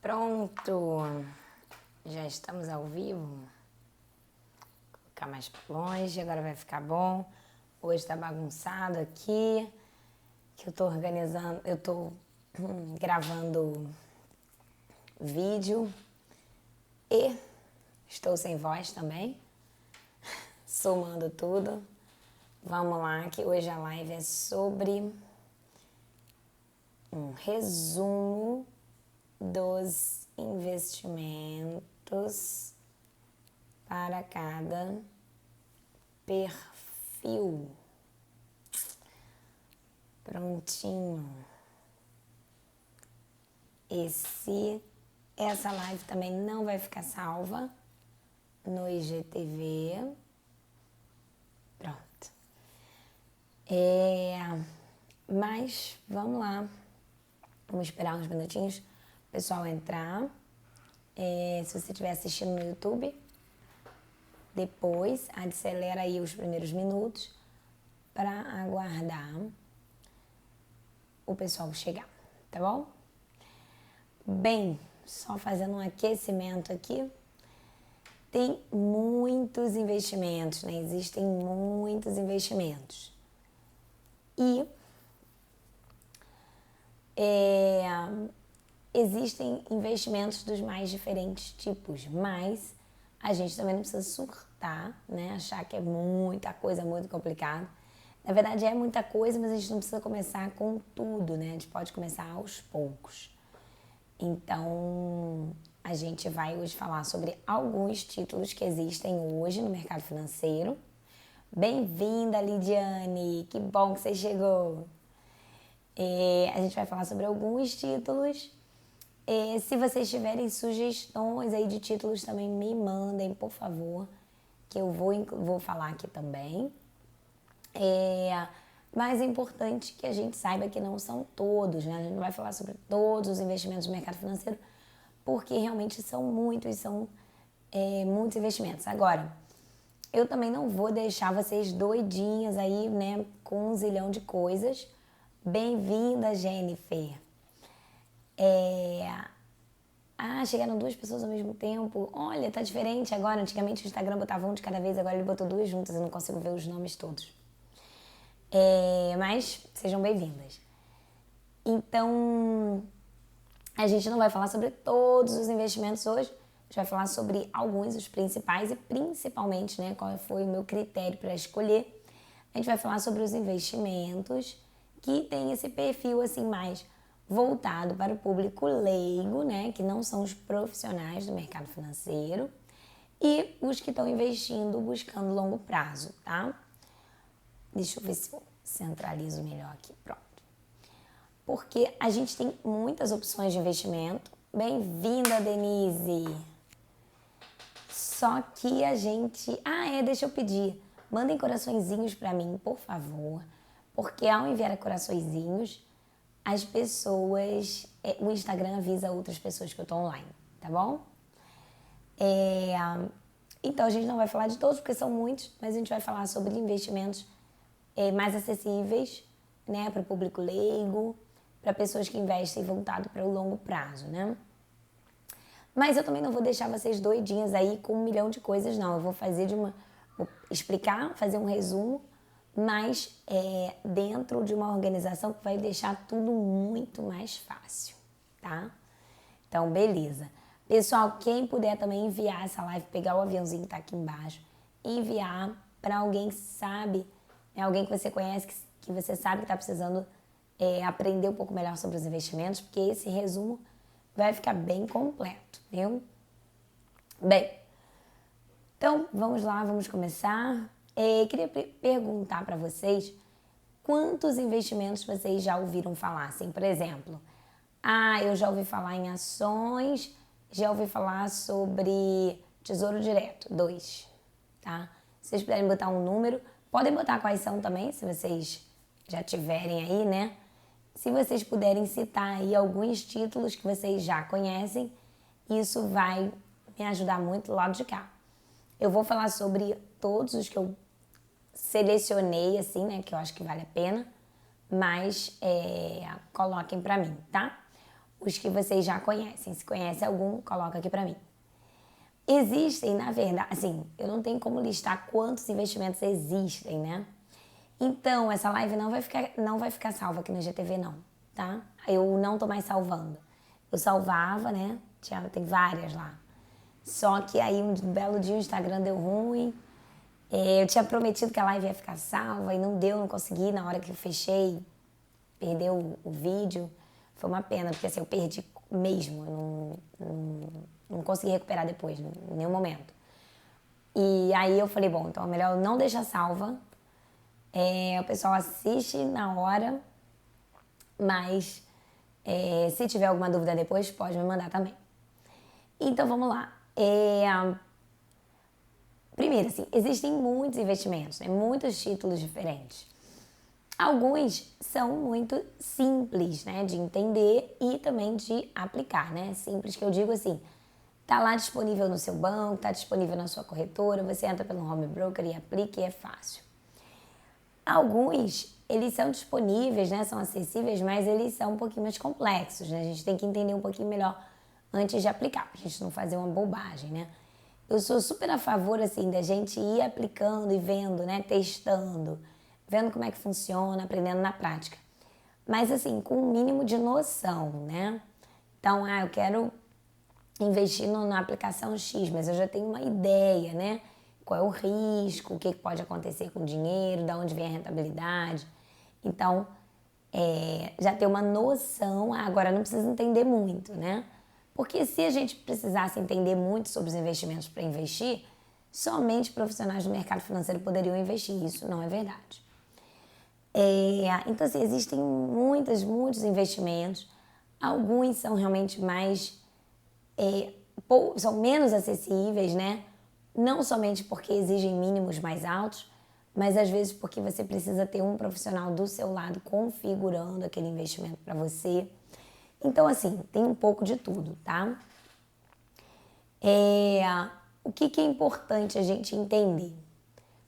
Pronto, já estamos ao vivo. Vou colocar mais para longe, agora vai ficar bom. Hoje tá bagunçado aqui, que eu tô organizando, eu tô gravando vídeo e estou sem voz também, somando tudo. Vamos lá, que hoje a live é sobre um resumo dos investimentos para cada perfil. Prontinho. Essa live também não vai ficar salva no IGTV. Pronto. Mas vamos lá. Vamos esperar uns minutinhos o pessoal entrar. Se você estiver assistindo no YouTube, depois acelera aí os primeiros minutos para aguardar o pessoal chegar, tá bom? Bem, só fazendo um aquecimento aqui. Tem muitos investimentos, né? Existem muitos investimentos. E existem investimentos dos mais diferentes tipos, mas a gente também não precisa surtar, né? Achar que é muita coisa, muito complicado. Na verdade é muita coisa, mas a gente não precisa começar com tudo, né? A gente pode começar aos poucos. Então, a gente vai hoje falar sobre alguns títulos que existem hoje no mercado financeiro. Bem-vinda, Lidiane! Que bom que você chegou! A gente vai falar sobre alguns títulos. Se vocês tiverem sugestões aí de títulos, também me mandem, por favor, que eu vou falar aqui também. Mas é importante que a gente saiba que não são todos, né? A gente não vai falar sobre todos os investimentos do mercado financeiro, porque realmente são muitos investimentos. Agora, eu também não vou deixar vocês doidinhas aí, né, com um zilhão de coisas. Bem-vinda, Jennifer. Chegaram duas pessoas ao mesmo tempo. Olha, tá diferente agora. Antigamente o Instagram botava um de cada vez, agora ele botou duas juntas. Eu não consigo ver os nomes todos. Mas sejam bem-vindas. Então, a gente não vai falar sobre todos os investimentos hoje. A gente vai falar sobre alguns, os principais e principalmente, né, qual foi o meu critério para escolher. A gente vai falar sobre os investimentos que tem esse perfil assim mais voltado para o público leigo, né, que não são os profissionais do mercado financeiro e os que estão investindo buscando longo prazo, tá? Deixa eu ver se eu centralizo melhor aqui, pronto. Porque a gente tem muitas opções de investimento. Bem-vinda, Denise! Só que a gente... deixa eu pedir. Mandem coraçõezinhos pra mim, por favor. Porque ao enviar coraçõezinhos, as pessoas... o Instagram avisa outras pessoas que eu tô online, tá bom? Então, a gente não vai falar de todos, porque são muitos. Mas a gente vai falar sobre investimentos mais acessíveis, né? Para o público leigo, para pessoas que investem voltado para o longo prazo, né? Mas eu também não vou deixar vocês doidinhas aí com um milhão de coisas, não. Eu vou vou explicar, fazer um resumo, mas dentro de uma organização que vai deixar tudo muito mais fácil, tá? Então, beleza. Pessoal, quem puder também enviar essa live, pegar o aviãozinho que tá aqui embaixo, enviar para alguém que sabe, né, alguém que você conhece, que você sabe que tá precisando aprender um pouco melhor sobre os investimentos, porque esse resumo vai ficar bem completo, viu? Bem, então vamos lá, vamos começar. Queria perguntar para vocês quantos investimentos vocês já ouviram falar, assim, por exemplo, eu já ouvi falar em ações, já ouvi falar sobre Tesouro Direto, 2, tá? Se vocês puderem botar um número, podem botar quais são também, se vocês já tiverem aí, né? Se vocês puderem citar aí alguns títulos que vocês já conhecem, isso vai me ajudar muito do lado de cá. Eu vou falar sobre todos os que eu selecionei, assim, né, que eu acho que vale a pena, mas coloquem pra mim, tá? os que vocês já conhecem. Se conhece algum, coloca aqui para mim. Existem, na verdade, assim, eu não tenho como listar quantos investimentos existem, né? Então, essa live não vai ficar salva aqui no IGTV, não, tá? Eu não tô mais salvando. Eu salvava, né? Tem várias lá. Só que aí, um belo dia, o Instagram deu ruim. Eu tinha prometido que a live ia ficar salva e não deu, não consegui. Na hora que eu fechei, perdeu o vídeo. Foi uma pena, porque assim, eu perdi mesmo. Eu não consegui recuperar depois, em nenhum momento. E aí eu falei, bom, então é melhor eu não deixar salva. O pessoal assiste na hora, mas se tiver alguma dúvida depois, pode me mandar também. Então vamos lá. Primeiro, assim, existem muitos investimentos, né? Muitos títulos diferentes. Alguns são muito simples, né, de entender e também de aplicar, né? Simples que eu digo assim, tá lá disponível no seu banco, tá disponível na sua corretora, você entra pelo home broker e aplica e é fácil. Alguns, eles são disponíveis, né, são acessíveis, mas eles são um pouquinho mais complexos, né? A gente tem que entender um pouquinho melhor antes de aplicar, pra gente não fazer uma bobagem, né? Eu sou super a favor, assim, da gente ir aplicando e vendo, né, testando, vendo como é que funciona, aprendendo na prática. Mas, assim, com um mínimo de noção, né? Então, eu quero investir na aplicação X, mas eu já tenho uma ideia, né? Qual é o risco, o que pode acontecer com o dinheiro, de onde vem a rentabilidade. Então, já ter uma noção, agora não precisa entender muito, né? Porque se a gente precisasse entender muito sobre os investimentos para investir, somente profissionais do mercado financeiro poderiam investir. Isso não é verdade. Então, assim, existem muitos investimentos. Alguns são realmente são menos acessíveis, né? Não somente porque exigem mínimos mais altos, mas às vezes porque você precisa ter um profissional do seu lado configurando aquele investimento para você. Então, assim, tem um pouco de tudo, tá? O que é importante a gente entender?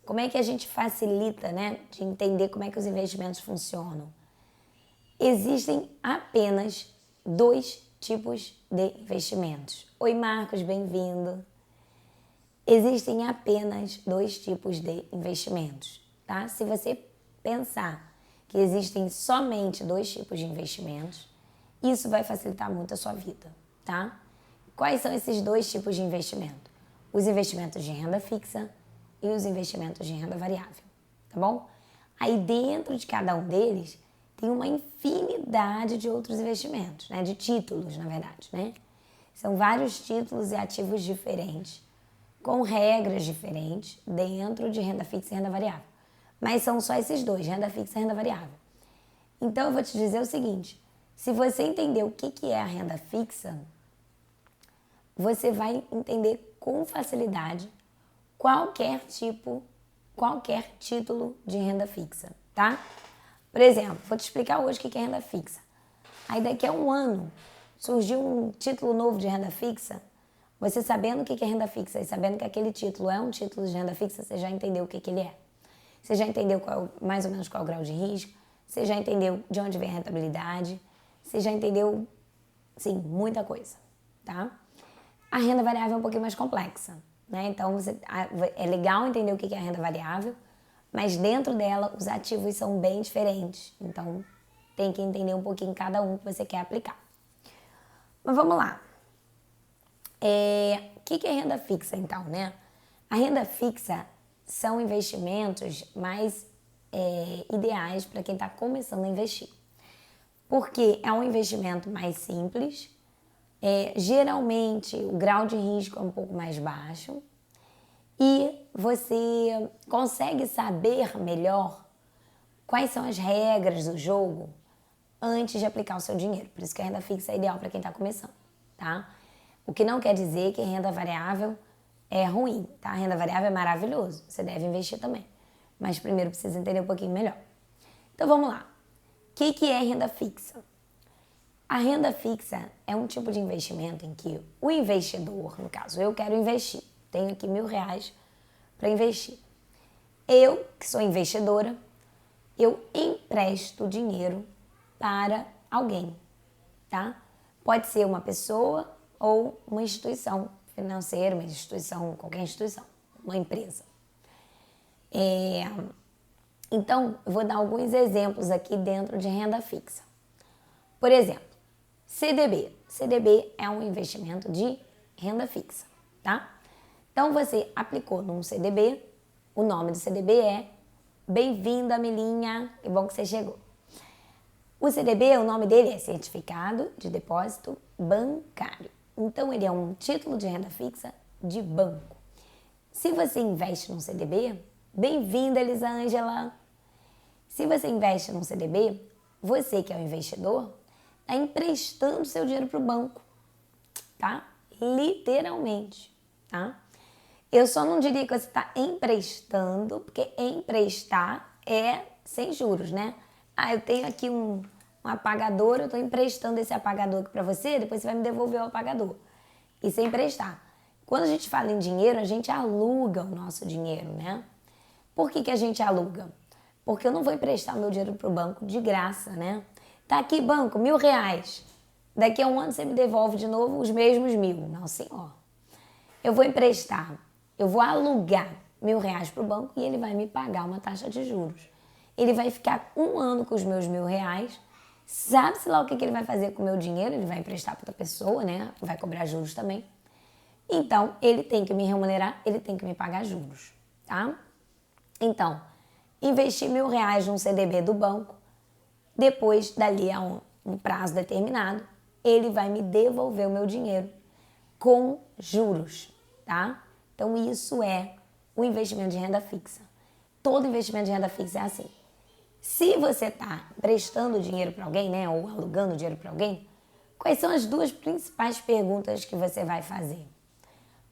Como é que a gente facilita, né, de entender como é que os investimentos funcionam? Existem apenas 2 tipos de investimentos. Oi, Marcos, bem-vindo. Existem apenas 2 tipos de investimentos, tá? Se você pensar que existem somente 2 tipos de investimentos, isso vai facilitar muito a sua vida, tá? Quais são esses 2 tipos de investimento? Os investimentos de renda fixa e os investimentos de renda variável, tá bom? Aí dentro de cada um deles tem uma infinidade de outros investimentos, né? De títulos, na verdade, né? São vários títulos e ativos diferentes, com regras diferentes dentro de renda fixa e renda variável. Mas são só esses 2, renda fixa e renda variável. Então eu vou te dizer o seguinte, se você entender o que é a renda fixa, você vai entender com facilidade qualquer título de renda fixa, tá? Por exemplo, vou te explicar hoje o que é renda fixa. Aí daqui a um ano surgiu um título novo de renda fixa, você sabendo o que é renda fixa e sabendo que aquele título é um título de renda fixa, você já entendeu o que ele é. Você já entendeu mais ou menos qual é o grau de risco, você já entendeu de onde vem a rentabilidade, você já entendeu, sim, muita coisa, tá? A renda variável é um pouquinho mais complexa, né? Então, é legal entender o que é a renda variável, mas dentro dela os ativos são bem diferentes. Então, tem que entender um pouquinho cada um que você quer aplicar. Mas vamos lá. O que é renda fixa, então, né? A renda fixa são investimentos mais ideais para quem está começando a investir. Porque é um investimento mais simples, geralmente o grau de risco é um pouco mais baixo e você consegue saber melhor quais são as regras do jogo antes de aplicar o seu dinheiro. Por isso que a renda fixa é ideal para quem está começando, tá? O que não quer dizer que renda variável é ruim, tá? A renda variável é maravilhoso, você deve investir também. Mas primeiro precisa entender um pouquinho melhor. Então vamos lá. O que é renda fixa? A renda fixa é um tipo de investimento em que o investidor, no caso, eu quero investir, tenho aqui R$1.000 para investir. Eu, que sou investidora, eu empresto dinheiro para alguém, tá? Pode ser uma pessoa ou uma instituição financeira, uma instituição, qualquer instituição, uma empresa. Então, eu vou dar alguns exemplos aqui dentro de renda fixa. Por exemplo, CDB. CDB é um investimento de renda fixa, tá? Então, você aplicou num CDB, o nome do CDB é Bem-vinda, Milinha, que bom que você chegou. O CDB, o nome dele é Certificado de Depósito Bancário. Então, ele é um título de renda fixa de banco. Se você investe num CDB, bem-vinda, Elisângela. Se você investe num CDB, você que é o investidor, está emprestando seu dinheiro para o banco, tá? Literalmente, tá? Eu só não diria que você está emprestando, porque emprestar é sem juros, né? Eu tenho aqui um apagador, eu estou emprestando esse apagador aqui para você, depois você vai me devolver o apagador. Isso é emprestar. Quando a gente fala em dinheiro, a gente aluga o nosso dinheiro, né? Por que a gente aluga? Porque eu não vou emprestar meu dinheiro para o banco de graça, né? Tá aqui, banco, R$1.000. Daqui a um ano você me devolve de novo os mesmos 1.000. Não, senhor. Eu vou emprestar, eu vou alugar R$1.000 para o banco e ele vai me pagar uma taxa de juros. Ele vai ficar um ano com os meus R$1.000. Sabe-se lá o que ele vai fazer com o meu dinheiro? Ele vai emprestar para outra pessoa, né? Vai cobrar juros também. Então, ele tem que me remunerar, ele tem que me pagar juros, tá? Então, investir R$1.000 num CDB do banco, depois, dali a um prazo determinado, ele vai me devolver o meu dinheiro com juros, tá? Então, isso é o investimento de renda fixa. Todo investimento de renda fixa é assim. Se você está prestando dinheiro para alguém, né, ou alugando dinheiro para alguém, quais são as duas principais perguntas que você vai fazer?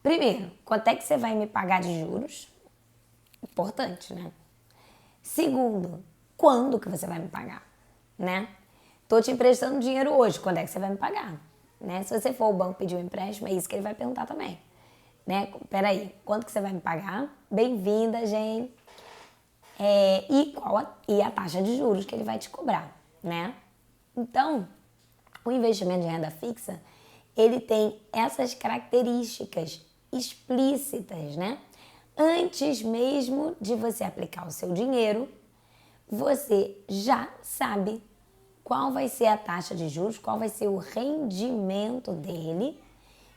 Primeiro, quanto é que você vai me pagar de juros? Importante, né? Segundo, quando que você vai me pagar, né? Tô te emprestando dinheiro hoje, quando é que você vai me pagar? Né? Se você for ao banco pedir um empréstimo, é isso que ele vai perguntar também. Né? Peraí, quanto que você vai me pagar? Bem-vinda, gente. E a taxa de juros que ele vai te cobrar, né? Então, o investimento de renda fixa, ele tem essas características explícitas, né? Antes mesmo de você aplicar o seu dinheiro, você já sabe qual vai ser a taxa de juros, qual vai ser o rendimento dele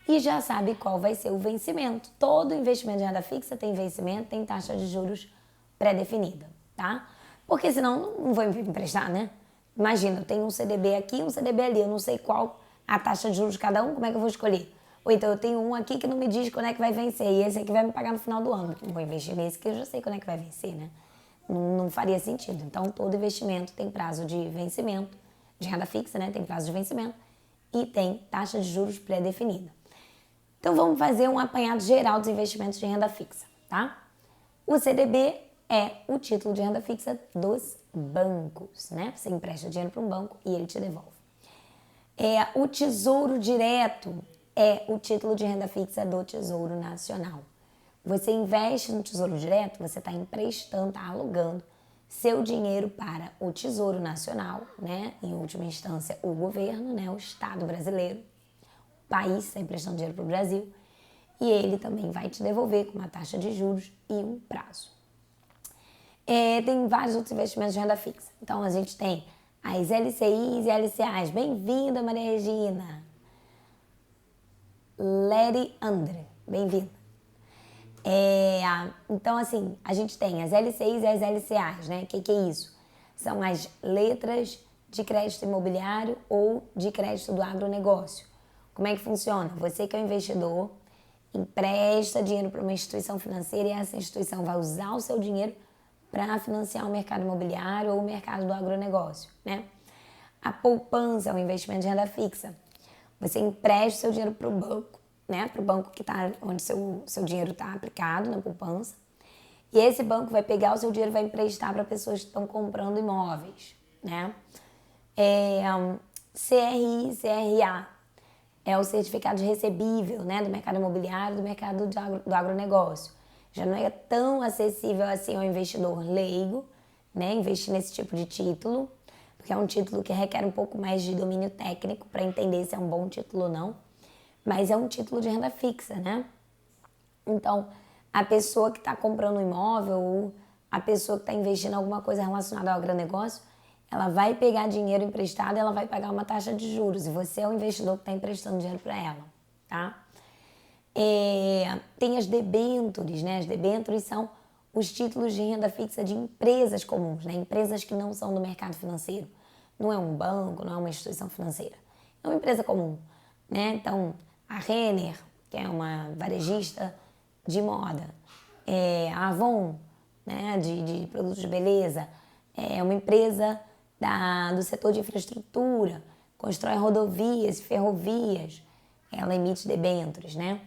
e já sabe qual vai ser o vencimento. Todo investimento de renda fixa tem vencimento, tem taxa de juros pré-definida, tá? Porque senão não vou me emprestar, né? Imagina, eu tenho um CDB aqui, um CDB ali, eu não sei qual a taxa de juros de cada um, como é que eu vou escolher? Ou então eu tenho um aqui que não me diz quando é que vai vencer e esse aqui vai me pagar no final do ano. Vou investir nesse que eu já sei quando é que vai vencer, né? Não faria sentido. Então, todo investimento tem prazo de vencimento, de renda fixa, né? Tem prazo de vencimento e tem taxa de juros pré-definida. Então, vamos fazer um apanhado geral dos investimentos de renda fixa, tá? O CDB é o título de renda fixa dos bancos, né? Você empresta dinheiro para um banco e ele te devolve. O Tesouro Direto é o título de renda fixa do Tesouro Nacional. Você investe no Tesouro Direto, você está emprestando, está alugando seu dinheiro para o Tesouro Nacional, né? Em última instância, o governo, né? O Estado brasileiro, o país está emprestando dinheiro para o Brasil e ele também vai te devolver com uma taxa de juros e um prazo. Tem vários outros investimentos de renda fixa. Então, a gente tem as LCIs e LCAs. Bem-vinda, Maria Regina. Lady André, bem-vinda. Então, assim, a gente tem as LCIs e as LCAs, né? O que é isso? São as letras de crédito imobiliário ou de crédito do agronegócio. Como é que funciona? Você que é um investidor, empresta dinheiro para uma instituição financeira e essa instituição vai usar o seu dinheiro para financiar o mercado imobiliário ou o mercado do agronegócio, né? A poupança é um investimento de renda fixa. Você empresta o seu dinheiro para o banco, né? Para o banco que tá, onde seu dinheiro está aplicado na poupança. E esse banco vai pegar o seu dinheiro e vai emprestar para pessoas que estão comprando imóveis, né? CRI, CRA é o certificado de recebível, né? Do mercado imobiliário, do mercado do agronegócio. Já não é tão acessível assim ao investidor leigo, né? Investir nesse tipo de título, porque é um título que requer um pouco mais de domínio técnico para entender se é um bom título ou não, mas é um título de renda fixa, né? Então, a pessoa que está comprando um imóvel ou a pessoa que está investindo em alguma coisa relacionada ao agronegócio, ela vai pegar dinheiro emprestado e ela vai pagar uma taxa de juros, e você é o investidor que está emprestando dinheiro para ela, tá? Tem as debêntures, né? As debêntures são os títulos de renda fixa de empresas comuns, né? Empresas que não são do mercado financeiro. Não é um banco, não é uma instituição financeira. É uma empresa comum, né? Então, a Renner, que é uma varejista de moda, a Avon, né? de produtos de beleza, é uma empresa do setor de infraestrutura, constrói rodovias, ferrovias, ela emite debêntures, né?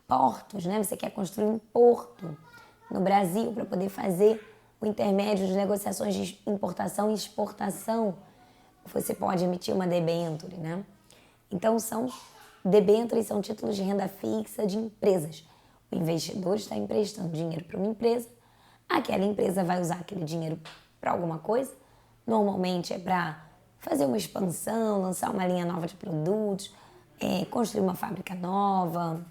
Portos, né? Você quer construir um porto no Brasil para poder fazer o intermédio de negociações de importação e exportação, você pode emitir uma debênture, né? Então, debêntures são títulos de renda fixa de empresas. O investidor está emprestando dinheiro para uma empresa, aquela empresa vai usar aquele dinheiro para alguma coisa, normalmente é para fazer uma expansão, lançar uma linha nova de produtos, construir uma fábrica nova,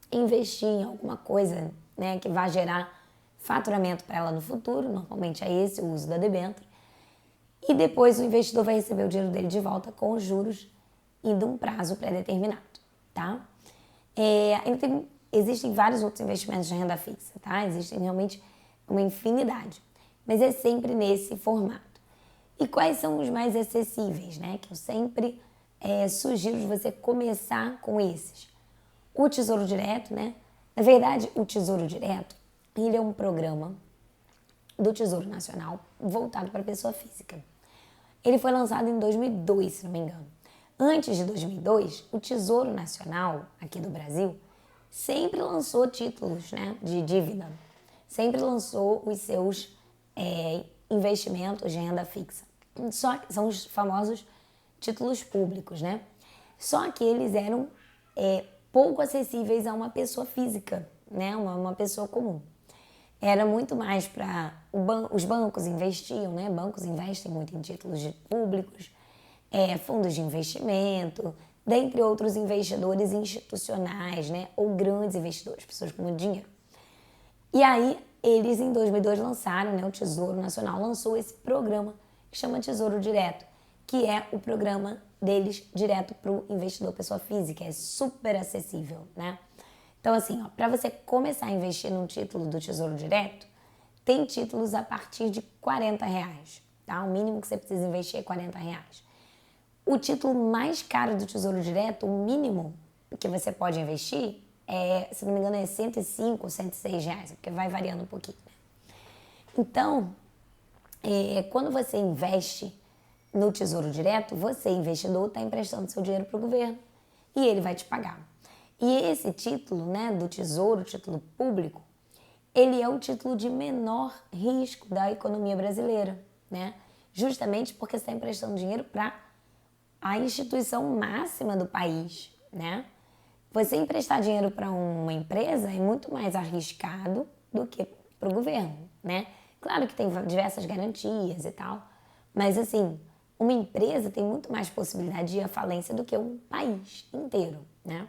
investir em alguma coisa, né, que vai gerar faturamento para ela no futuro, normalmente é esse o uso da debênture, e depois o investidor vai receber o dinheiro dele de volta com os juros e de um prazo pré-determinado, tá? Existem vários outros investimentos de renda fixa, tá? Existem realmente uma infinidade, mas é sempre nesse formato. E quais são os mais acessíveis, né? Que eu sempre sugiro de você começar com esses. O Tesouro Direto, né? Na verdade, o Tesouro Direto, ele é um programa do Tesouro Nacional voltado para a pessoa física. Ele foi lançado em 2002, se não me engano. Antes de 2002, o Tesouro Nacional, aqui do Brasil, sempre lançou títulos, né, de dívida. Sempre lançou os seus investimentos de renda fixa. Só que são os famosos títulos públicos, né? Só que eles eram pouco acessíveis a uma pessoa física, né? Uma pessoa comum. Era muito mais para os bancos investiam, né? Bancos investem muito em títulos públicos, fundos de investimento, dentre outros investidores institucionais, né? Ou grandes investidores, pessoas com muito dinheiro. E aí, eles em 2002 lançaram, né? O Tesouro Nacional lançou esse programa que chama Tesouro Direto, que é o programa deles direto para o investidor pessoa física, é super acessível, né? Então, assim, para você começar a investir num título do Tesouro Direto, tem títulos a partir de R$40, tá? O mínimo que você precisa investir é R$40. O título mais caro do Tesouro Direto, o mínimo que você pode investir, se não me engano, é R$105 ou R$106, porque vai variando um pouquinho, né? Então, quando você investe no Tesouro Direto, você, investidor, está emprestando seu dinheiro para o governo e ele vai te pagar. E esse título, né, do Tesouro, título público, ele é o título de menor risco da economia brasileira, né? Justamente porque você está emprestando dinheiro para a instituição máxima do país, né? Você emprestar dinheiro para uma empresa é muito mais arriscado do que para o governo, né? Claro que tem diversas garantias e tal, mas assim, uma empresa tem muito mais possibilidade de ir à falência do que um país inteiro, né?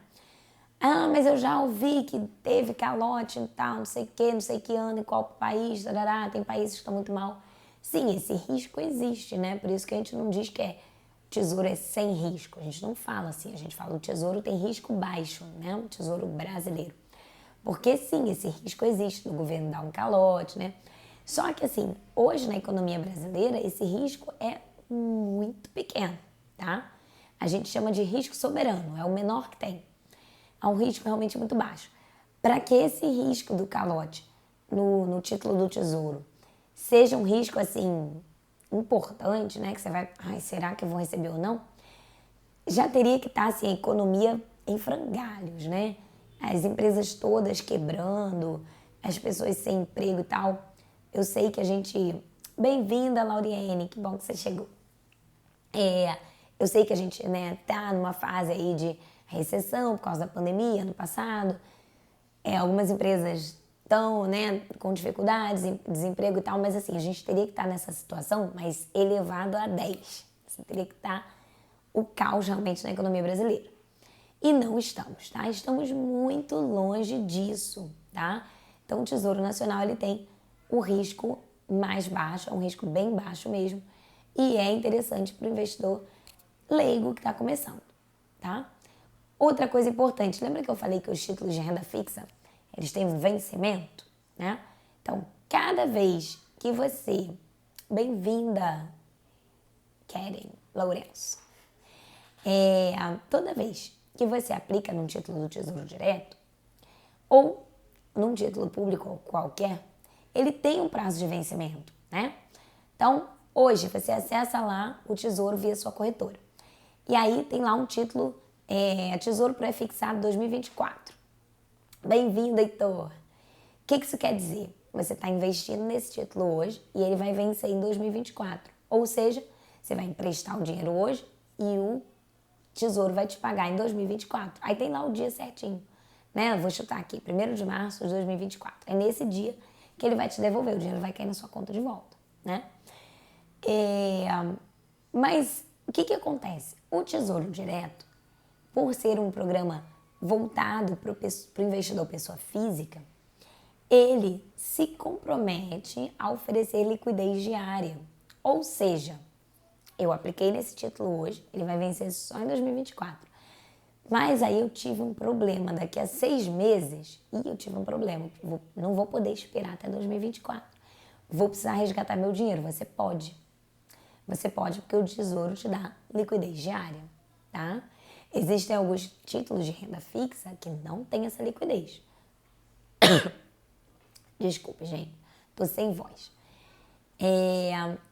Ah, mas eu já ouvi que teve calote e tal, não sei que ano, em qual país, tarará, tem países que estão muito mal. Sim, esse risco existe, né? Por isso que a gente não diz que o tesouro é sem risco. A gente não fala assim, a gente fala o tesouro tem risco baixo, né? O tesouro brasileiro. Porque sim, esse risco existe, do governo dar um calote, né? Só que assim, hoje na economia brasileira, esse risco é muito pequeno, tá? A gente chama de risco soberano, é o menor que tem. É um risco realmente muito baixo. Para que esse risco do calote no título do Tesouro seja um risco assim importante, né? Que você vai, será que eu vou receber ou não? Já teria que estar assim, a economia em frangalhos, né? As empresas todas quebrando, as pessoas sem emprego e tal. Eu sei que a gente... Bem-vinda, Lauriene, que bom que você chegou. Eu sei que a gente, né, tá numa fase aí de recessão por causa da pandemia ano passado. Algumas empresas estão, né, com dificuldades, desemprego e tal, mas assim, a gente teria que estar nessa situação, mas elevado a 10. Assim, teria que estar o caos realmente na economia brasileira. E não estamos, tá? Estamos muito longe disso, tá? Então, o Tesouro Nacional, ele tem o risco mais baixo, é um risco bem baixo mesmo, e é interessante para o investidor leigo que está começando, tá? Outra coisa importante, lembra que eu falei que os títulos de renda fixa, eles têm um vencimento, né? Então, cada vez que você... Bem-vinda, Karen Lourenço. Toda vez que você aplica num título do Tesouro Direto ou num título público qualquer, ele tem um prazo de vencimento, né? Então, hoje você acessa lá o Tesouro via sua corretora. E aí tem lá um título, Tesouro Pré-Fixado 2024. Bem-vindo, Heitor. O que isso quer dizer? Você está investindo nesse título hoje e ele vai vencer em 2024. Ou seja, você vai emprestar o dinheiro hoje e o Tesouro vai te pagar em 2024. Aí tem lá o dia certinho, né? Eu vou chutar aqui, 1º de março de 2024. É nesse dia que ele vai te devolver, o dinheiro vai cair na sua conta de volta, né? Mas o que acontece? O Tesouro Direto, por ser um programa voltado para o investidor pessoa física, ele se compromete a oferecer liquidez diária. Ou seja, eu apliquei nesse título hoje, ele vai vencer só em 2024. Mas aí eu tive um problema, daqui a 6 meses, eu tive um problema, não vou poder esperar até 2024. Vou precisar resgatar meu dinheiro. Você pode. Você pode porque o Tesouro te dá liquidez diária, tá? Existem alguns títulos de renda fixa que não têm essa liquidez. Desculpe, gente, tô sem voz.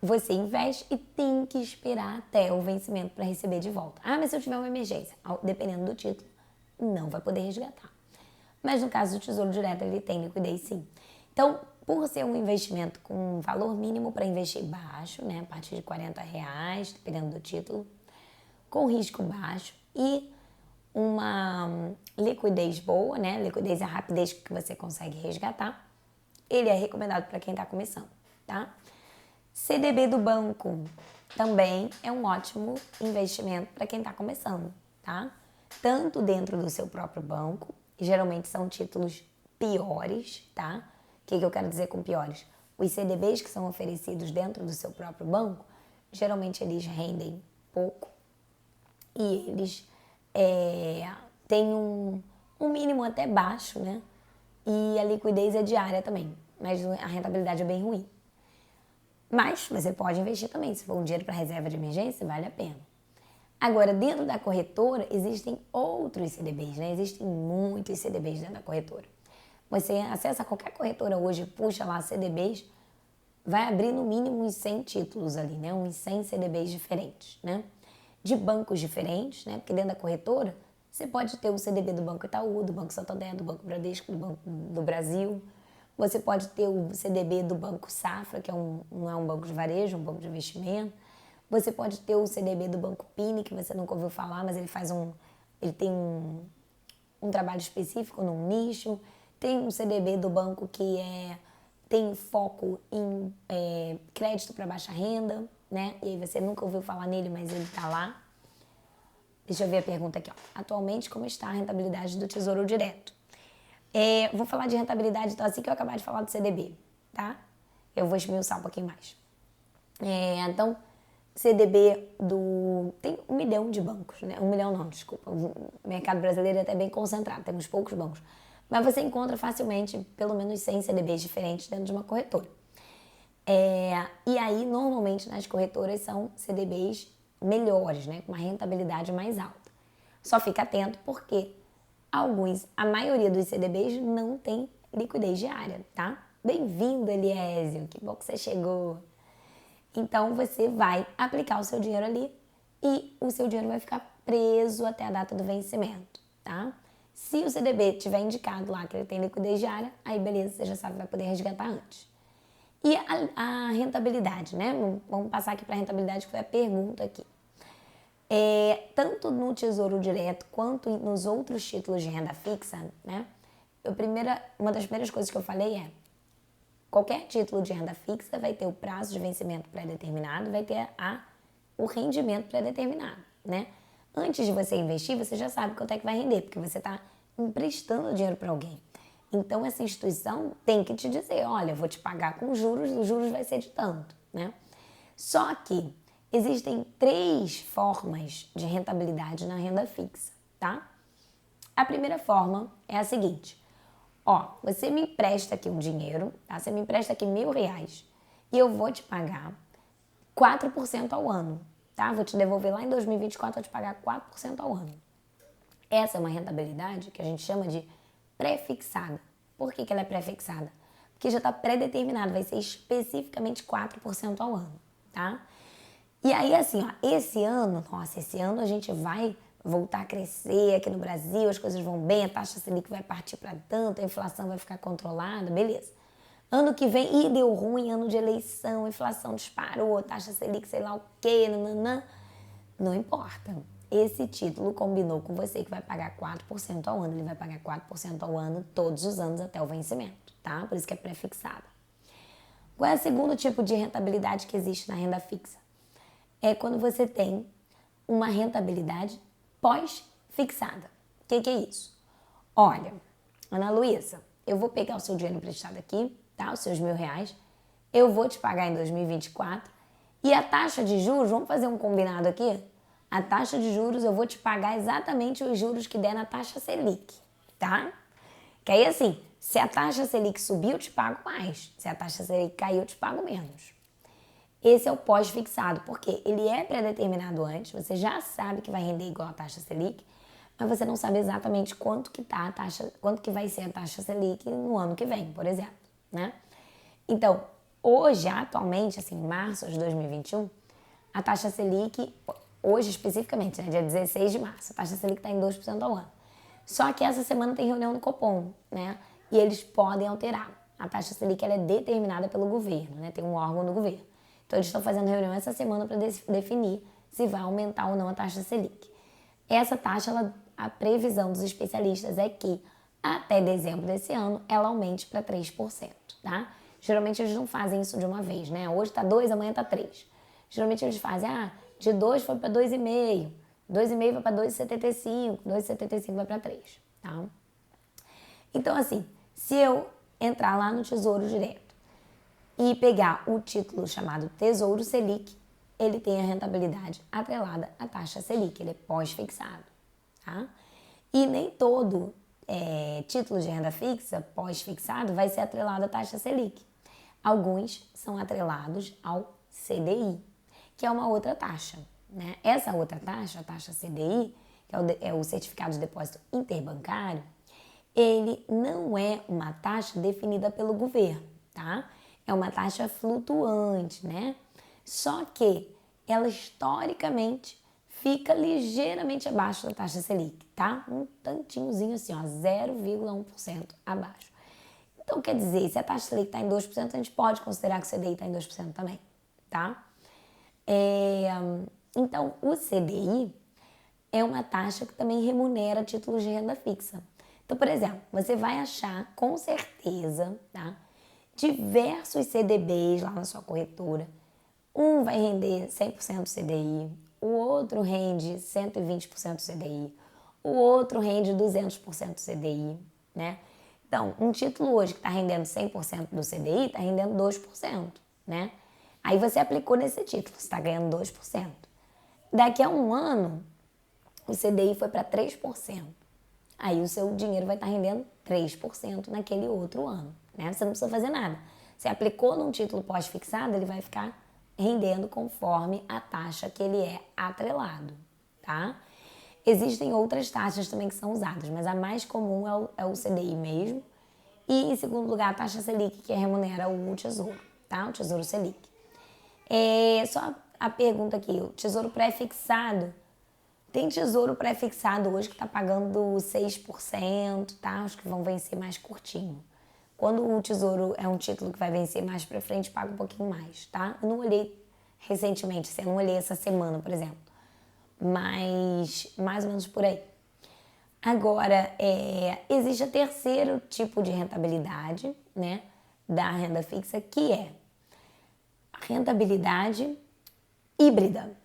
Você investe e tem que esperar até o vencimento para receber de volta. Ah, mas se eu tiver uma emergência, dependendo do título, não vai poder resgatar. Mas no caso do Tesouro Direto, ele tem liquidez sim. Então, por ser um investimento com um valor mínimo para investir baixo, né, a partir de R$40, dependendo do título, com risco baixo e uma liquidez boa, né, liquidez é a rapidez que você consegue resgatar, ele é recomendado para quem está começando, tá? CDB do banco também é um ótimo investimento para quem está começando, tá? Tanto dentro do seu próprio banco, geralmente são títulos piores, tá? O que eu quero dizer com piores? Os CDBs que são oferecidos dentro do seu próprio banco, geralmente eles rendem pouco e eles têm um mínimo até baixo, né? E a liquidez é diária também, mas a rentabilidade é bem ruim. Mas você pode investir também, se for um dinheiro para reserva de emergência, vale a pena. Agora, dentro da corretora, existem outros CDBs, né? Existem muitos CDBs dentro da corretora. Você acessa qualquer corretora hoje, puxa lá CDBs, vai abrir no mínimo uns 100 títulos ali, né? Uns 100 CDBs diferentes, né? De bancos diferentes, né? Porque dentro da corretora, você pode ter o CDB do Banco Itaú, do Banco Santander, do Banco Bradesco, do Banco do Brasil. Você pode ter o CDB do Banco Safra, que não é um banco de varejo, é um banco de investimento. Você pode ter o CDB do Banco Pini, que você nunca ouviu falar, mas ele tem um trabalho específico num nicho. Tem um CDB do banco que tem foco em crédito para baixa renda, né? E aí você nunca ouviu falar nele, mas ele está lá. Deixa eu ver a pergunta aqui, ó. Atualmente, como está a rentabilidade do Tesouro Direto? Vou falar de rentabilidade, então assim que eu acabar de falar do CDB, tá? Eu vou esmiuçar um pouquinho mais. Então, CDB tem 1 milhão de bancos, né? 1 milhão não, desculpa. O mercado brasileiro é até bem concentrado, temos poucos bancos. Mas você encontra facilmente pelo menos 100 CDBs diferentes dentro de uma corretora. E aí, normalmente, nas corretoras são CDBs melhores, né? Com uma rentabilidade mais alta. Só fica atento porque a maioria dos CDBs não tem liquidez diária, tá? Bem-vindo, Eliésio, que bom que você chegou. Então, você vai aplicar o seu dinheiro ali e o seu dinheiro vai ficar preso até a data do vencimento, tá? Se o CDB tiver indicado lá que ele tem liquidez diária, aí beleza, você já sabe que vai poder resgatar antes. E a rentabilidade, né? Vamos passar aqui para a rentabilidade, que foi a pergunta aqui. Tanto no Tesouro Direto quanto nos outros títulos de renda fixa, né? uma das primeiras coisas que eu falei é: qualquer título de renda fixa vai ter o prazo de vencimento pré-determinado, vai ter o rendimento pré-determinado, né? Antes de você investir, você já sabe quanto é que vai render, porque você está emprestando dinheiro para alguém. Então, essa instituição tem que te dizer: olha, eu vou te pagar com juros, os juros vai ser de tanto, né? Só que existem 3 formas de rentabilidade na renda fixa, tá? A primeira forma é a seguinte: ó, você me empresta aqui um dinheiro, tá? Você me empresta aqui R$1.000 e eu vou te pagar 4% ao ano, tá? Vou te devolver lá em 2024, vou te pagar 4% ao ano. Essa é uma rentabilidade que a gente chama de pré-fixada. Por que ela é pré-fixada? Porque já está pré-determinado, vai ser especificamente 4% ao ano, tá? E aí, assim, ó, esse ano a gente vai voltar a crescer aqui no Brasil, as coisas vão bem, a taxa Selic vai partir para tanto, a inflação vai ficar controlada, beleza. Ano que vem, deu ruim, ano de eleição, a inflação disparou, taxa Selic, sei lá o quê, nananã. Não importa. Esse título combinou com você que vai pagar 4% ao ano. Ele vai pagar 4% ao ano todos os anos até o vencimento, tá? Por isso que é pré-fixada. Qual é o segundo tipo de rentabilidade que existe na renda fixa? É quando você tem uma rentabilidade pós-fixada. O que é isso? Olha, Ana Luísa, eu vou pegar o seu dinheiro emprestado aqui, tá? Os seus R$1.000, eu vou te pagar em 2024 e a taxa de juros, vamos fazer um combinado aqui? A taxa de juros eu vou te pagar exatamente os juros que der na taxa Selic, tá? Que aí assim, se a taxa Selic subir, eu te pago mais. Se a taxa Selic cair, eu te pago menos. Esse é o pós-fixado, porque ele é pré-determinado antes, você já sabe que vai render igual a taxa Selic, mas você não sabe exatamente quanto que vai ser a taxa Selic no ano que vem, por exemplo, né? Então, hoje, atualmente, assim, em março de 2021, a taxa Selic, hoje especificamente, né, dia 16 de março, a taxa Selic está em 2% ao ano. Só que essa semana tem reunião no Copom, né? E eles podem alterar. A taxa Selic ela é determinada pelo governo, né? Tem um órgão do governo. Então, eles estão fazendo reunião essa semana para definir se vai aumentar ou não a taxa Selic. Essa taxa, a previsão dos especialistas é que até dezembro desse ano ela aumente para 3%, tá? Geralmente eles não fazem isso de uma vez, né? Hoje está 2, amanhã está 3. Geralmente eles fazem, de 2 foi para 2,5, 2,5 vai para 2,75, 2,75 vai para 3, tá? Então, assim, se eu entrar lá no Tesouro Direto e pegar o título chamado Tesouro Selic, ele tem a rentabilidade atrelada à taxa Selic, ele é pós-fixado, tá? E nem todo título de renda fixa, pós-fixado, vai ser atrelado à taxa Selic. Alguns são atrelados ao CDI, que é uma outra taxa, né? Essa outra taxa, a taxa CDI, que é o Certificado de Depósito Interbancário, ele não é uma taxa definida pelo governo, tá? É uma taxa flutuante, né? Só que ela historicamente fica ligeiramente abaixo da taxa Selic, tá? Um tantinhozinho assim, ó, 0,1% abaixo. Então, quer dizer, se a taxa Selic está em 2%, a gente pode considerar que o CDI está em 2% também, tá? Então, o CDI é uma taxa que também remunera títulos de renda fixa. Então, por exemplo, você vai achar com certeza, tá, diversos CDBs lá na sua corretora. Um vai render 100% CDI, o outro rende 120% CDI, o outro rende 200% CDI, né? Então, um título hoje que está rendendo 100% do CDI está rendendo 2%, né? Aí você aplicou nesse título, você está ganhando 2%. Daqui a um ano, o CDI foi para 3%. Aí o seu dinheiro vai estar rendendo 3% naquele outro ano, né? Você não precisa fazer nada. Você aplicou num título pós-fixado, ele vai ficar rendendo conforme a taxa que ele é atrelado, tá? Existem outras taxas também que são usadas, mas a mais comum é o CDI mesmo. E, em segundo lugar, a taxa Selic, que remunera o Tesouro, tá? O Tesouro Selic. Só a pergunta aqui, o Tesouro pré-fixado. Tem Tesouro pré-fixado hoje que está pagando 6%, tá? Acho que vão vencer mais curtinho. Quando o Tesouro é um título que vai vencer mais para frente, paga um pouquinho mais, tá? Eu não olhei recentemente, eu não olhei essa semana, por exemplo. Mas mais ou menos por aí. Agora, existe o terceiro tipo de rentabilidade, né, da renda fixa, que é a rentabilidade híbrida.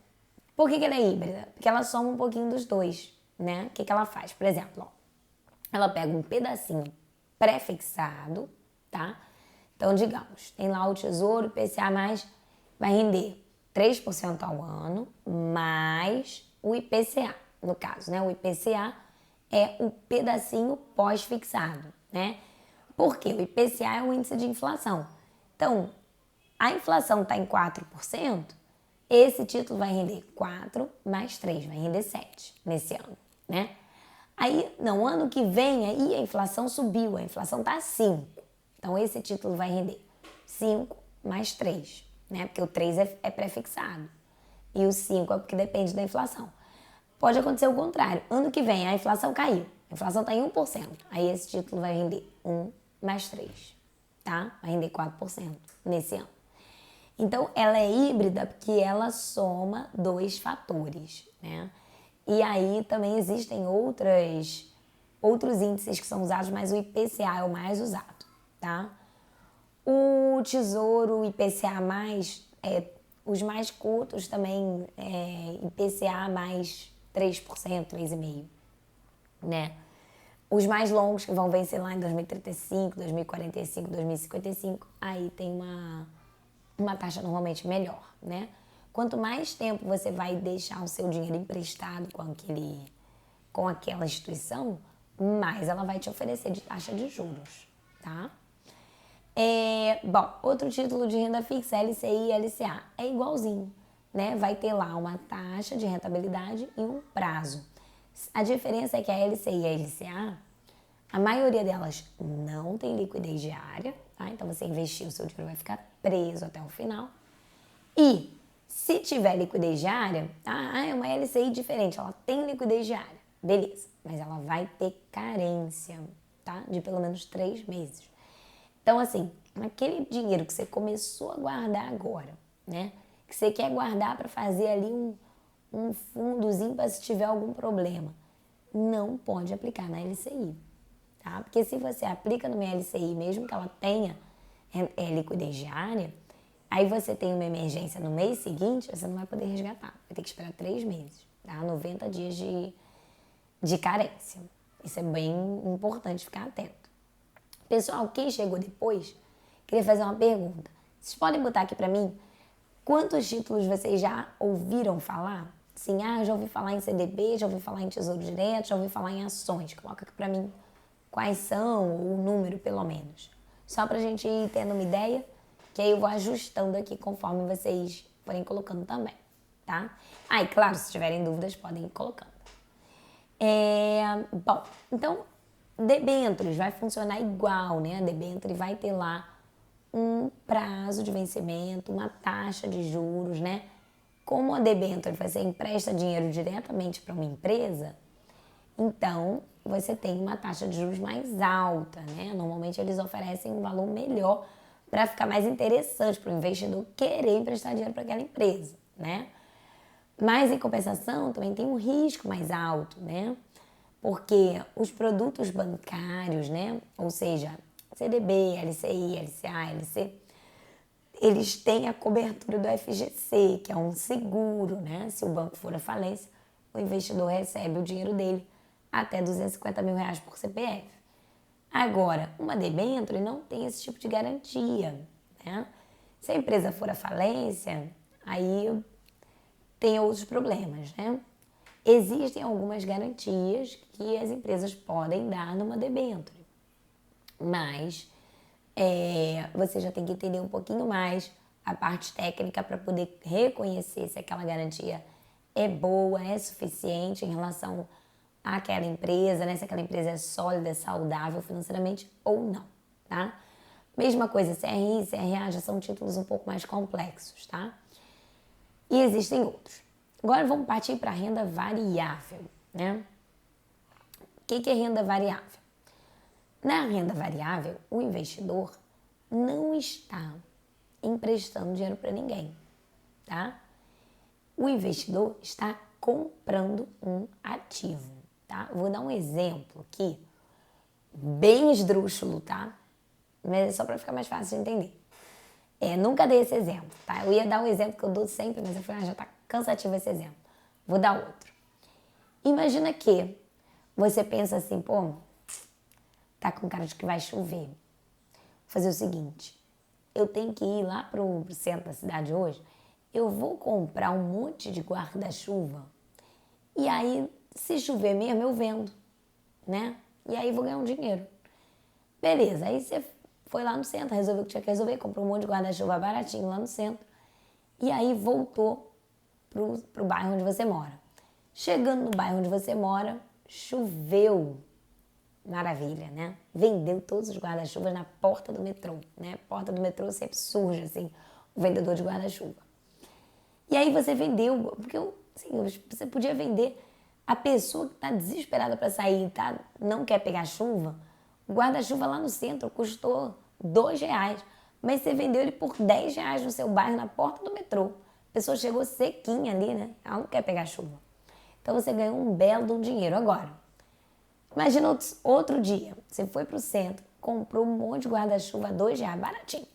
Por que ela é híbrida? Porque ela soma um pouquinho dos dois, né? O que ela faz? Por exemplo, ó, ela pega um pedacinho pré-fixado, tá? Então, digamos, tem lá o Tesouro IPCA+, vai render 3% ao ano, mais o IPCA, no caso, né? O IPCA é o pedacinho pós-fixado, né? Porque o IPCA é o índice de inflação. Então, a inflação está em 4%, esse título vai render 4 mais 3, vai render 7 nesse ano, né? Aí, no ano que vem, aí a inflação subiu, a inflação está 5. Então, esse título vai render 5 mais 3, né? Porque o 3 é pré-fixado e o 5 é porque depende da inflação. Pode acontecer o contrário. Ano que vem, a inflação caiu. A inflação está em 1%. Aí, esse título vai render 1 mais 3, tá? Vai render 4% nesse ano. Então, ela é híbrida porque ela soma dois fatores, né? E aí também existem outros índices que são usados, mas o IPCA é o mais usado, tá? O Tesouro IPCA+, os mais curtos também, IPCA mais 3%, 3,5%, né? Os mais longos que vão vencer lá em 2035, 2045, 2055, aí tem uma taxa normalmente melhor, né? Quanto mais tempo você vai deixar o seu dinheiro emprestado com aquela instituição, mais ela vai te oferecer de taxa de juros, tá? Bom, outro título de renda fixa, LCI e LCA, é igualzinho, né? Vai ter lá uma taxa de rentabilidade e um prazo. A diferença é que a LCI e a LCA, a maioria delas não tem liquidez diária, tá? Então você investir, o seu dinheiro vai ficar preso até o final. E se tiver liquidez diária, é uma LCI diferente, ela tem liquidez diária, beleza, mas ela vai ter carência, tá? De pelo menos 3 meses. Então, assim, aquele dinheiro que você começou a guardar agora, né? Que você quer guardar para fazer ali um fundozinho para se tiver algum problema, não pode aplicar na LCI, tá? Porque se você aplica numa LCI, mesmo que ela tenha liquidez diária, aí você tem uma emergência no mês seguinte, você não vai poder resgatar. Vai ter que esperar 3 meses, tá? 90 dias de carência. Isso é bem importante ficar atento. Pessoal, quem chegou depois, queria fazer uma pergunta. Vocês podem botar aqui pra mim quantos títulos vocês já ouviram falar? Sim, já ouvi falar em CDB, já ouvi falar em Tesouro Direto, já ouvi falar em ações. Coloca aqui pra mim quais são, ou o número pelo menos. Só pra gente ir tendo uma ideia, que aí eu vou ajustando aqui conforme vocês forem colocando também, tá? E claro, se tiverem dúvidas, podem ir colocando. Bom, então, debêntures vai funcionar igual, né? A debênture vai ter lá um prazo de vencimento, uma taxa de juros, né? Como a debênture você empresta dinheiro diretamente para uma empresa, então você tem uma taxa de juros mais alta, né? Normalmente eles oferecem um valor melhor para ficar mais interessante para o investidor querer emprestar dinheiro para aquela empresa, né? Mas em compensação também tem um risco mais alto, né? Porque os produtos bancários, né? Ou seja, CDB, LCI, LCA, LC, eles têm a cobertura do FGC, que é um seguro, né? Se o banco for à falência, o investidor recebe o dinheiro dele até R$250 mil por CPF. Agora, uma debênture não tem esse tipo de garantia, né? Se a empresa for à falência, aí tem outros problemas, né? Existem algumas garantias que as empresas podem dar numa debênture, mas você já tem que entender um pouquinho mais a parte técnica para poder reconhecer se aquela garantia é boa, é suficiente em relação àquela empresa, né? Se aquela empresa é sólida, saudável financeiramente ou não, tá? Mesma coisa, CRI e CRA já são títulos um pouco mais complexos, tá? E existem outros. Agora vamos partir para a renda variável, né? O que é renda variável? Na renda variável, o investidor não está emprestando dinheiro para ninguém, tá? O investidor está comprando um ativo. tá? Vou dar um exemplo aqui, bem esdrúxulo, tá? Mas é só para ficar mais fácil de entender. Nunca dei esse exemplo, tá? Eu ia dar um exemplo que eu dou sempre, mas eu falei, já tá cansativo esse exemplo. Vou dar outro. Imagina que você pensa assim, pô, tá com cara de que vai chover. Vou fazer o seguinte, eu tenho que ir lá pro centro da cidade hoje, eu vou comprar um monte de guarda-chuva e aí, se chover mesmo, eu vendo, né? E aí vou ganhar um dinheiro. Beleza, aí você foi lá no centro, resolveu o que tinha que resolver, comprou um monte de guarda-chuva baratinho lá no centro e aí voltou pro bairro onde você mora. Chegando no bairro onde você mora, choveu. Maravilha, né? Vendeu todos os guarda-chuvas na porta do metrô, né? Porta do metrô sempre surge, assim, o vendedor de guarda-chuva. E aí você vendeu, porque assim, você podia vender a pessoa que está desesperada para sair, tá? Não quer pegar chuva. O guarda-chuva lá no centro custou R$2, mas você vendeu ele por R$10 no seu bairro, na porta do metrô. A pessoa chegou sequinha ali, né? Ela não quer pegar chuva. Então você ganhou um belo de um dinheiro. Agora, imagina outro dia, você foi pro centro, comprou um monte de guarda-chuva a R$2, baratinho.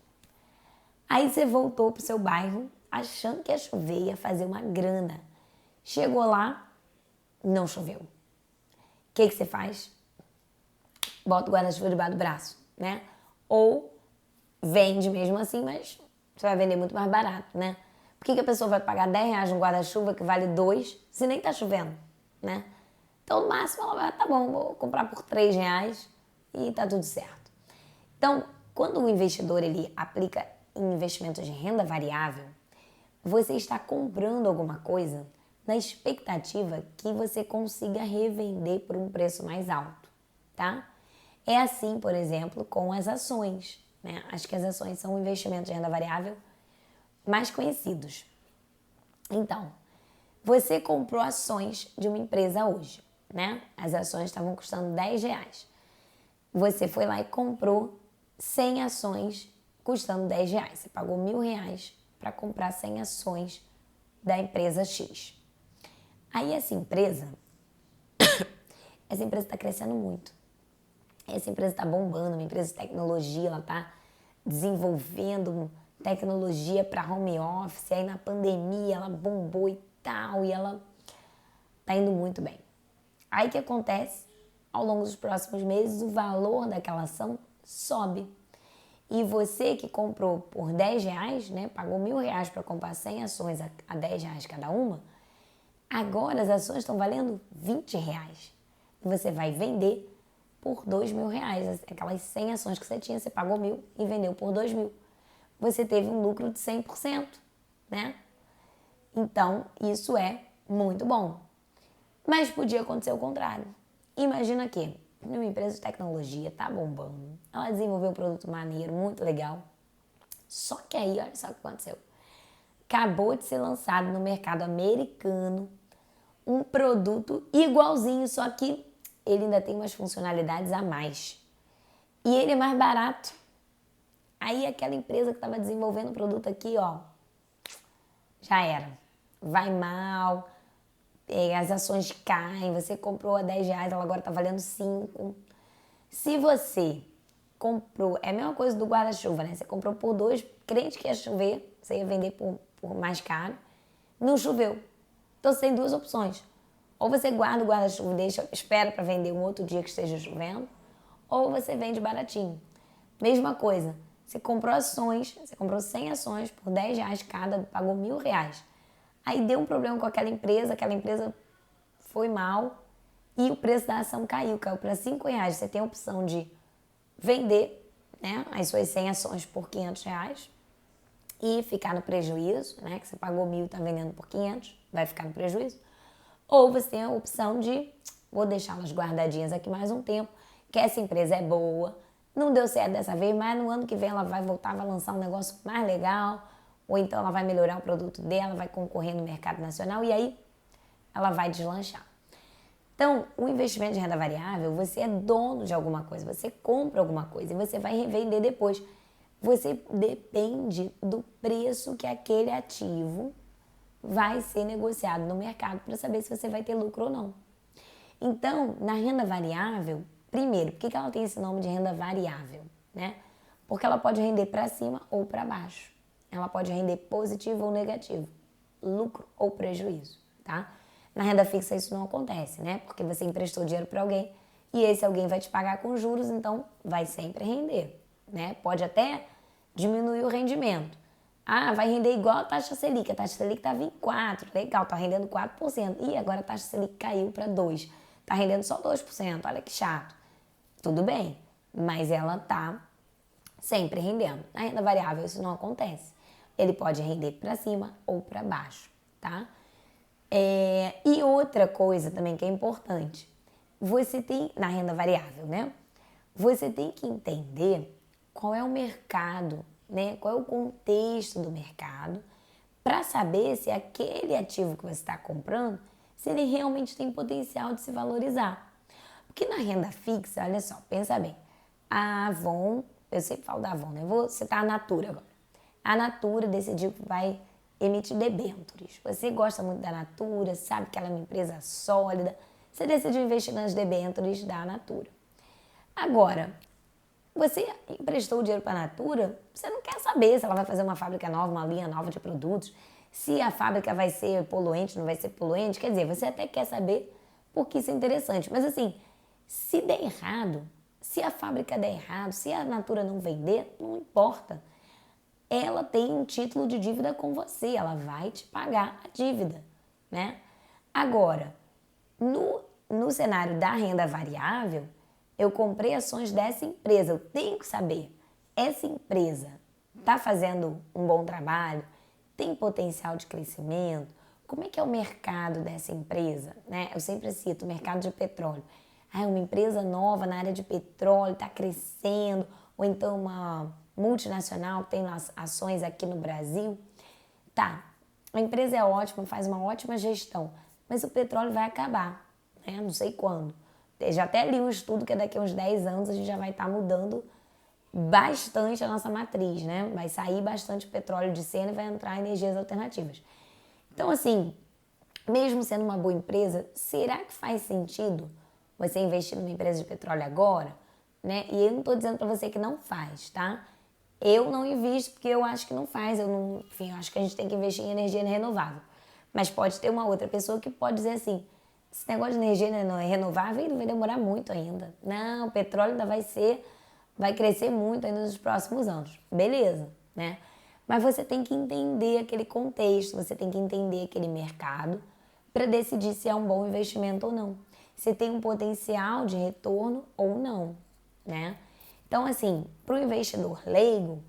Aí você voltou pro seu bairro, achando que ia chover, ia fazer uma grana. Chegou lá, não choveu. O que você faz? Bota o guarda-chuva debaixo do braço, né? Ou vende mesmo assim, mas você vai vender muito mais barato, né? Por que a pessoa vai pagar R$10 num guarda-chuva que vale 2 se nem tá chovendo, né? Então, no máximo, ela vai, tá bom, vou comprar por R$3 e tá tudo certo. Então, quando o investidor ele aplica em investimentos de renda variável, você está comprando alguma coisa na expectativa que você consiga revender por um preço mais alto, tá? É assim, por exemplo, com as ações, né? Acho que as ações são investimentos de renda variável mais conhecidos. Então, você comprou ações de uma empresa hoje, né? As ações estavam custando R$10. Você foi lá e comprou 100 ações custando R$10. Você pagou R$1.000 para comprar 100 ações da empresa X. Aí essa empresa está crescendo muito. Essa empresa está bombando, uma empresa de tecnologia, ela está desenvolvendo tecnologia para home office, aí na pandemia ela bombou e tal, e ela tá indo muito bem. Aí o que acontece? Ao longo dos próximos meses, o valor daquela ação sobe. E você que comprou por R$10, né, pagou R$1.000 para comprar 100 ações a R$10 cada uma, agora as ações estão valendo R$20. E você vai vender por R$2.000. Aquelas 100 ações que você tinha, você pagou R$1.000 e vendeu por R$2.000. Você teve um lucro de 100%, né? Então, isso é muito bom. Mas podia acontecer o contrário. Imagina que uma empresa de tecnologia tá bombando, ela desenvolveu um produto maneiro, muito legal. Só que aí, olha só o que aconteceu. Acabou de ser lançado no mercado americano um produto igualzinho, só que ele ainda tem umas funcionalidades a mais. E ele é mais barato. Aí aquela empresa que estava desenvolvendo o produto aqui, ó, já era. Vai mal, as ações caem, você comprou a R$10, ela agora está valendo 5. Se você comprou, é a mesma coisa do guarda-chuva, né? Você comprou por 2, crente que ia chover, você ia vender por mais caro, não choveu. Então você tem duas opções. Ou você guarda o guarda-chuva e espera para vender um outro dia que esteja chovendo, ou você vende baratinho. Mesma coisa, você comprou ações, você comprou 100 ações por R$10 cada, pagou R$1.000. Aí deu um problema com aquela empresa foi mal e o preço da ação caiu para R$5. Você tem a opção de vender, né, as suas 100 ações por R$500 e ficar no prejuízo, né, que você pagou 1.000 e está vendendo por 500, vai ficar no prejuízo. Ou você tem a opção de, vou deixá-las guardadinhas aqui mais um tempo, que essa empresa é boa, não deu certo dessa vez, mas no ano que vem ela vai voltar, vai lançar um negócio mais legal, ou então ela vai melhorar o produto dela, vai concorrer no mercado nacional e aí ela vai deslanchar. Então, o investimento de renda variável, você é dono de alguma coisa, você compra alguma coisa e você vai revender depois. Você depende do preço que aquele ativo vai ser negociado no mercado para saber se você vai ter lucro ou não. Então, na renda variável, primeiro, por que ela tem esse nome de renda variável, né? Porque ela pode render para cima ou para baixo. Ela pode render positivo ou negativo, lucro ou prejuízo, tá? Na renda fixa isso não acontece, né? Porque você emprestou dinheiro para alguém e esse alguém vai te pagar com juros, então vai sempre render, né? Pode até diminuir o rendimento. Ah, vai render igual a taxa Selic. A taxa Selic estava em 4%. Legal, tá rendendo 4%. E agora a taxa Selic caiu para 2%. Tá rendendo só 2%. Olha que chato. Tudo bem, mas ela tá sempre rendendo. Na renda variável isso não acontece. Ele pode render para cima ou para baixo, tá? E outra coisa também que é importante. Você tem, na renda variável, né? Você tem que entender qual é o mercado, né? Qual é o contexto do mercado para saber se aquele ativo que você está comprando, se ele realmente tem potencial de se valorizar. Porque na renda fixa, olha só, pensa bem. A Avon, eu sempre falo da Avon, né? Vou citar a Natura agora. A Natura decidiu que vai emitir debêntures. Você gosta muito da Natura, sabe que ela é uma empresa sólida, você decidiu investir nas debêntures da Natura. Agora, você emprestou o dinheiro para a Natura, você não quer saber se ela vai fazer uma fábrica nova, uma linha nova de produtos, se a fábrica vai ser poluente, não vai ser poluente. Quer dizer, você até quer saber porque isso é interessante. Mas assim, se der errado, se a fábrica der errado, se a Natura não vender, não importa. Ela tem um título de dívida com você, ela vai te pagar a dívida, né? Agora, no cenário da renda variável, eu comprei ações dessa empresa, eu tenho que saber, essa empresa está fazendo um bom trabalho, tem potencial de crescimento, como é que é o mercado dessa empresa, né? Eu sempre cito o mercado de petróleo. Ah, é uma empresa nova na área de petróleo, está crescendo, ou então uma multinacional que tem ações aqui no Brasil. Tá, a empresa é ótima, faz uma ótima gestão, mas o petróleo vai acabar, né? Não sei quando. Eu já até li um estudo que daqui a uns 10 anos a gente já vai estar mudando bastante a nossa matriz, né? Vai sair bastante petróleo de cena e vai entrar energias alternativas. Então, assim, mesmo sendo uma boa empresa, será que faz sentido você investir numa empresa de petróleo agora? Né? E eu não estou dizendo para você que não faz, tá? Eu não invisto porque eu acho que não faz. Enfim, eu acho que a gente tem que investir em energia renovável. Mas pode ter uma outra pessoa que pode dizer assim, esse negócio de energia renovável vai demorar muito ainda. Não, o petróleo ainda vai crescer muito ainda nos próximos anos. Beleza, né? Mas você tem que entender aquele contexto, você tem que entender aquele mercado para decidir se é um bom investimento ou não. Se tem um potencial de retorno ou não, né? Então, assim, para o investidor leigo,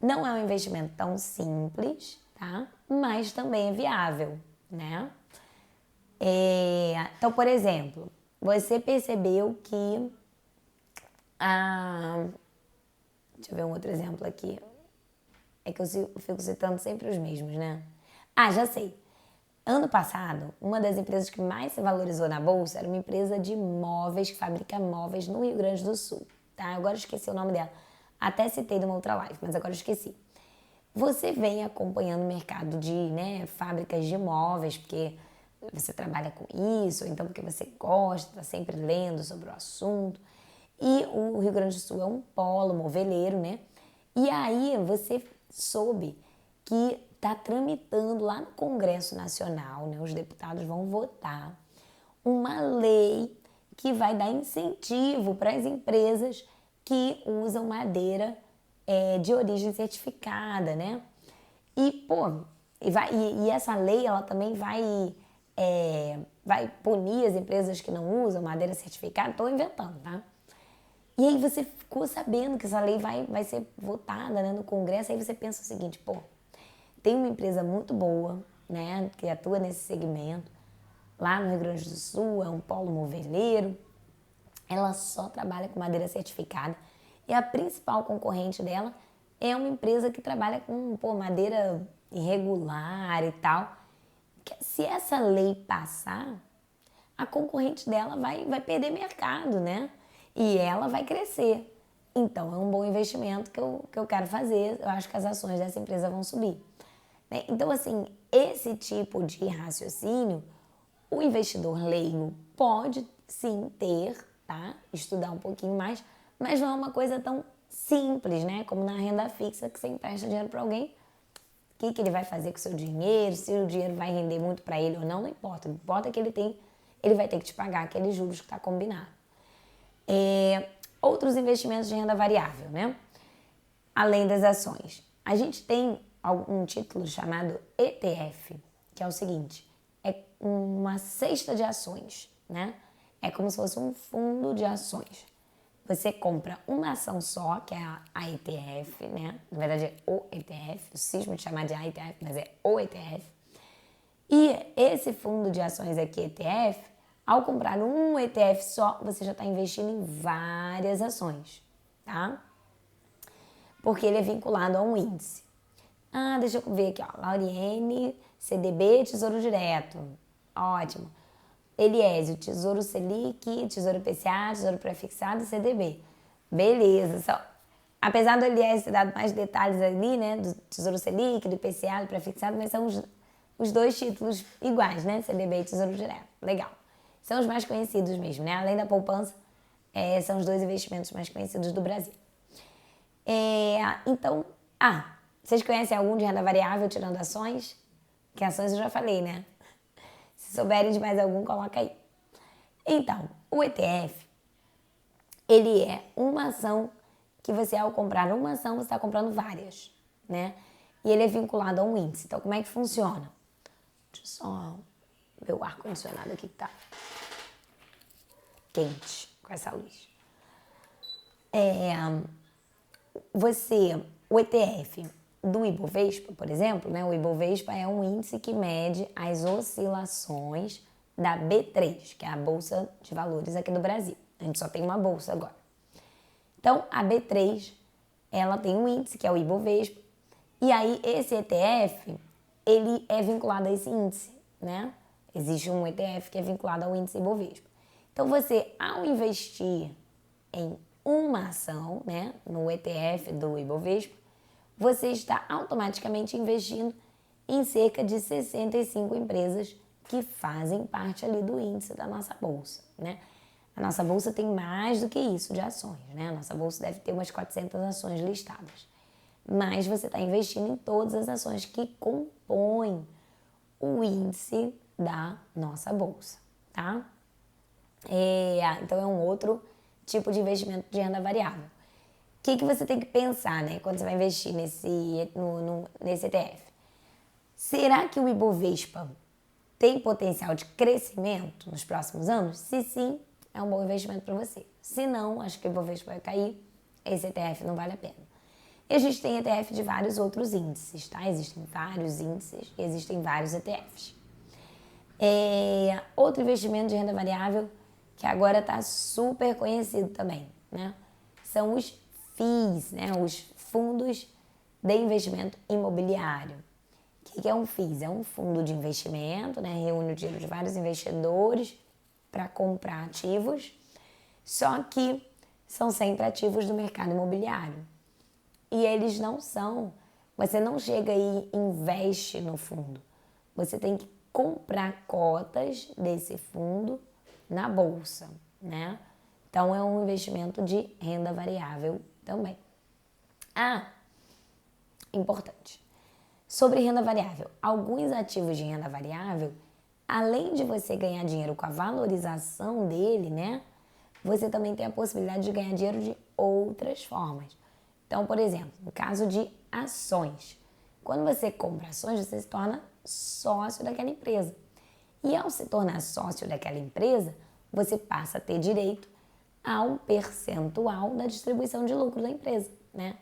não é um investimento tão simples, tá? Mas também é viável, né? Então, por exemplo, você percebeu que... deixa eu ver um outro exemplo aqui. É que eu fico citando sempre os mesmos, né? Ah, já sei. Ano passado, uma das empresas que mais se valorizou na bolsa era uma empresa de móveis, que fabrica móveis no Rio Grande do Sul, tá? Agora eu esqueci o nome dela. Até citei numa outra live, mas agora eu esqueci. Você vem acompanhando o mercado de, né, fábricas de móveis, porque você trabalha com isso, ou então porque você gosta, está sempre lendo sobre o assunto. E o Rio Grande do Sul é um polo moveleiro, né? E aí você soube que está tramitando lá no Congresso Nacional, né? Os deputados vão votar uma lei que vai dar incentivo para as empresas que usam madeira de origem certificada, né? E, pô, e essa lei, ela também vai punir as empresas que não usam madeira certificada. Estou inventando, tá? E aí você ficou sabendo que essa lei vai ser votada, né, no Congresso, aí você pensa o seguinte, pô, tem uma empresa muito boa, né, que atua nesse segmento, lá no Rio Grande do Sul, é um polo moveleiro, ela só trabalha com madeira certificada e a principal concorrente dela é uma empresa que trabalha com, pô, madeira irregular e tal. Se essa lei passar, a concorrente dela vai perder mercado, né? E ela vai crescer. Então, é um bom investimento que eu quero fazer. Eu acho que as ações dessa empresa vão subir. Né? Então, assim, esse tipo de raciocínio O investidor leigo pode sim ter, tá? Estudar um pouquinho mais, mas não é uma coisa tão simples, né? Como na renda fixa, que você empresta dinheiro para alguém, o que ele vai fazer com o seu dinheiro, se o dinheiro vai render muito para ele ou não, não importa. Não importa que ele vai ter que te pagar aqueles juros que está combinado. Outros investimentos de renda variável, né? Além das ações. A gente tem um título chamado ETF, que é o seguinte, é uma cesta de ações, né? É como se fosse um fundo de ações. Você compra uma ação só, que é a ETF, né? Na verdade é o ETF, eu cismo de chamar de a ETF, mas é o ETF. E esse fundo de ações aqui, ETF, ao comprar um ETF só, você já está investindo em várias ações, tá? Porque ele é vinculado a um índice. Deixa eu ver aqui, ó. Lauriene, CDB, Tesouro Direto. Ótimo. Eliésio, Tesouro Selic, Tesouro IPCA, Tesouro Prefixado e CDB. Beleza. Apesar do Eliésio ter dado mais detalhes ali, né? Do Tesouro Selic, do IPCA, do Prefixado, mas são os dois títulos iguais, né? CDB e Tesouro Direto. Legal. São os mais conhecidos mesmo, né? Além da poupança, são os dois investimentos mais conhecidos do Brasil. Então, vocês conhecem algum de renda variável tirando ações? Que ações eu já falei, né? Se souberem de mais algum, coloca aí. Então, o ETF, ele é uma ação que você, ao comprar uma ação, você está comprando várias, né? E ele é vinculado a um índice. Então, como é que funciona? Deixa eu só ver o ar-condicionado aqui que tá quente com essa luz. O ETF do Ibovespa, por exemplo, né? O Ibovespa é um índice que mede as oscilações da B3, que é a Bolsa de Valores aqui do Brasil. A gente só tem uma bolsa agora. Então, a B3, ela tem um índice, que é o Ibovespa, e aí esse ETF, ele é vinculado a esse índice, né? Existe um ETF que é vinculado ao índice Ibovespa. Então, você, ao investir em uma ação, né, no ETF do Ibovespa, você está automaticamente investindo em cerca de 65 empresas que fazem parte ali do índice da nossa bolsa, né? A nossa bolsa tem mais do que isso de ações, né? A nossa bolsa deve ter umas 400 ações listadas. Mas você está investindo em todas as ações que compõem o índice da nossa bolsa, tá? Então é um outro tipo de investimento de renda variável. O que você tem que pensar, né, quando você vai investir nesse ETF? Será que o Ibovespa tem potencial de crescimento nos próximos anos? Se sim, é um bom investimento para você. Se não, acho que o Ibovespa vai cair, esse ETF não vale a pena. E a gente tem ETF de vários outros índices, tá? Existem vários índices, existem vários ETFs. Outro investimento de renda variável que agora está super conhecido também, né? São os FIIs, né? Os Fundos de Investimento Imobiliário. O que é um FIIs? É um fundo de investimento, né? Reúne o dinheiro de vários investidores para comprar ativos, só que são sempre ativos do mercado imobiliário. E eles não são, você não chega e investe no fundo. Você tem que comprar cotas desse fundo na bolsa, né? Então é um investimento de renda variável também. Importante. Sobre renda variável, alguns ativos de renda variável, além de você ganhar dinheiro com a valorização dele, né? Você também tem a possibilidade de ganhar dinheiro de outras formas. Então, por exemplo, no caso de ações, quando você compra ações, você se torna sócio daquela empresa. E ao se tornar sócio daquela empresa, você passa a ter direito a um percentual da distribuição de lucro da empresa, né?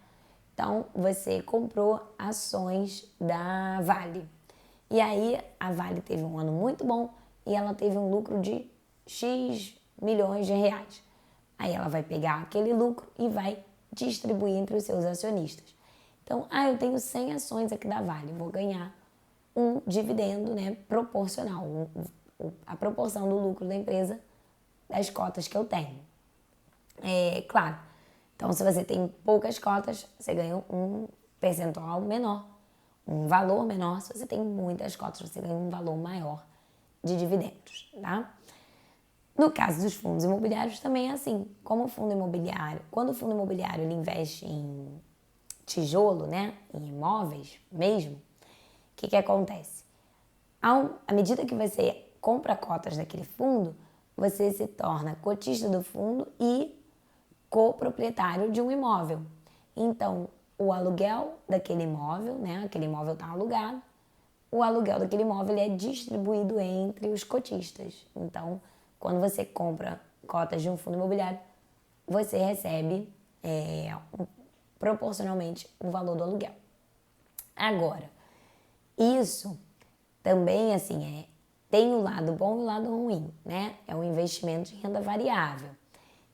Então, você comprou ações da Vale. E aí, a Vale teve um ano muito bom e ela teve um lucro de X milhões de reais. Aí ela vai pegar aquele lucro e vai distribuir entre os seus acionistas. Então, eu tenho 100 ações aqui da Vale, vou ganhar um dividendo, né, proporcional, a proporção do lucro da empresa das cotas que eu tenho. Claro, então se você tem poucas cotas, você ganha um percentual menor, um valor menor. Se você tem muitas cotas, você ganha um valor maior de dividendos, tá? No caso dos fundos imobiliários também é assim. Como o fundo imobiliário, quando o fundo imobiliário ele investe em tijolo, né, em imóveis mesmo, o que acontece? À medida que você compra cotas daquele fundo, você se torna cotista do fundo e coproprietário de um imóvel. Então, o aluguel daquele imóvel, né, aquele imóvel está alugado, o aluguel daquele imóvel é distribuído entre os cotistas. Então, quando você compra cotas de um fundo imobiliário, você recebe proporcionalmente o valor do aluguel. Agora, isso também, assim, tem o lado bom e o lado ruim, né? É um investimento de renda variável.